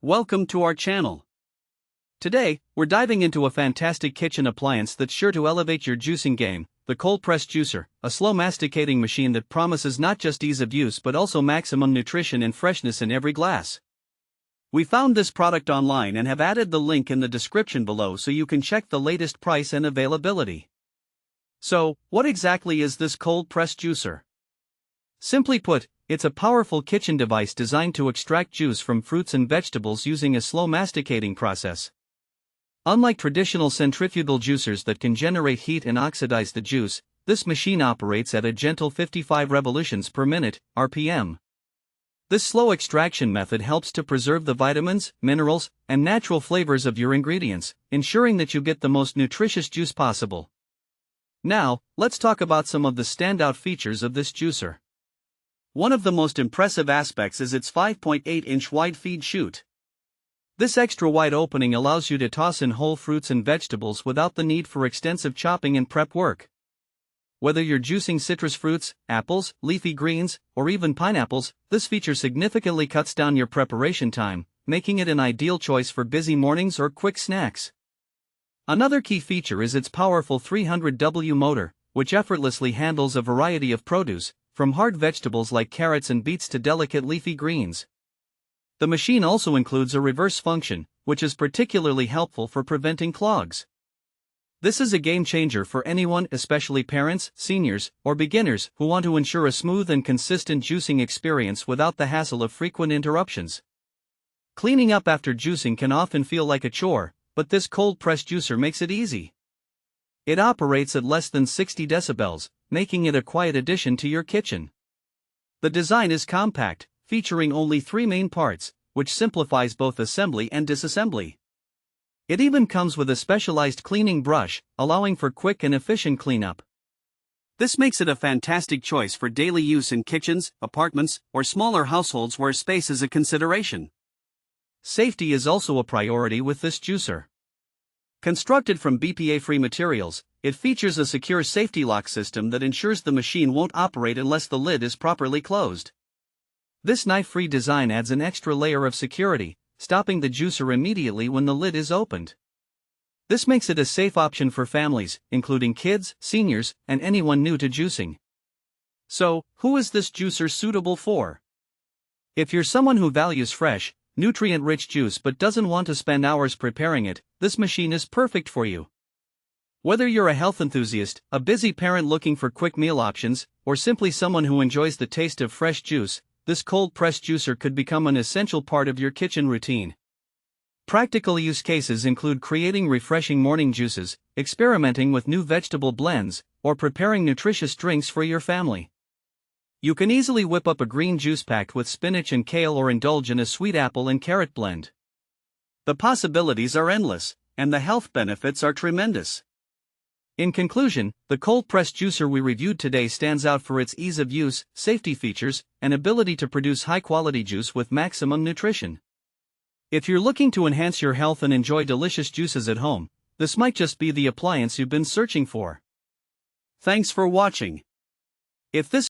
Welcome to our channel. Today, we're diving into a fantastic kitchen appliance that's sure to elevate your juicing game, the cold press juicer, a slow masticating machine that promises not just ease of use but also maximum nutrition and freshness in every glass. We found this product online and have added the link in the description below so you can check the latest price and availability. So, what exactly is this cold press juicer? Simply put, it's a powerful kitchen device designed to extract juice from fruits and vegetables using a slow masticating process. Unlike traditional centrifugal juicers that can generate heat and oxidize the juice, this machine operates at a gentle 55 revolutions per minute, RPM. This slow extraction method helps to preserve the vitamins, minerals, and natural flavors of your ingredients, ensuring that you get the most nutritious juice possible. Now, let's talk about some of the standout features of this juicer. One of the most impressive aspects is its 5.8-inch wide feed chute. This extra wide opening allows you to toss in whole fruits and vegetables without the need for extensive chopping and prep work. Whether you're juicing citrus fruits, apples, leafy greens, or even pineapples, this feature significantly cuts down your preparation time, making it an ideal choice for busy mornings or quick snacks. Another key feature is its powerful 300W motor, which effortlessly handles a variety of produce, from hard vegetables like carrots and beets to delicate leafy greens. The machine also includes a reverse function, which is particularly helpful for preventing clogs. This is a game changer for anyone, especially parents, seniors, or beginners, who want to ensure a smooth and consistent juicing experience without the hassle of frequent interruptions. Cleaning up after juicing can often feel like a chore, but this cold press juicer makes it easy. It operates at less than 60 decibels, making it a quiet addition to your kitchen. The design is compact, featuring only 3 main parts, which simplifies both assembly and disassembly. It even comes with a specialized cleaning brush, allowing for quick and efficient cleanup. This makes it a fantastic choice for daily use in kitchens, apartments, or smaller households where space is a consideration. Safety is also a priority with this juicer. Constructed from BPA-free materials, it features a secure safety lock system that ensures the machine won't operate unless the lid is properly closed. This knife-free design adds an extra layer of security, stopping the juicer immediately when the lid is opened. This makes it a safe option for families, including kids, seniors, and anyone new to juicing. So, who is this juicer suitable for? If you're someone who values fresh, nutrient-rich juice but doesn't want to spend hours preparing it, this machine is perfect for you. Whether you're a health enthusiast, a busy parent looking for quick meal options, or simply someone who enjoys the taste of fresh juice, this cold press juicer could become an essential part of your kitchen routine. Practical use cases include creating refreshing morning juices, experimenting with new vegetable blends, or preparing nutritious drinks for your family. You can easily whip up a green juice packed with spinach and kale or indulge in a sweet apple and carrot blend. The possibilities are endless, and the health benefits are tremendous. In conclusion, the cold press juicer we reviewed today stands out for its ease of use, safety features, and ability to produce high-quality juice with maximum nutrition. If you're looking to enhance your health and enjoy delicious juices at home, this might just be the appliance you've been searching for. Thanks for watching. If this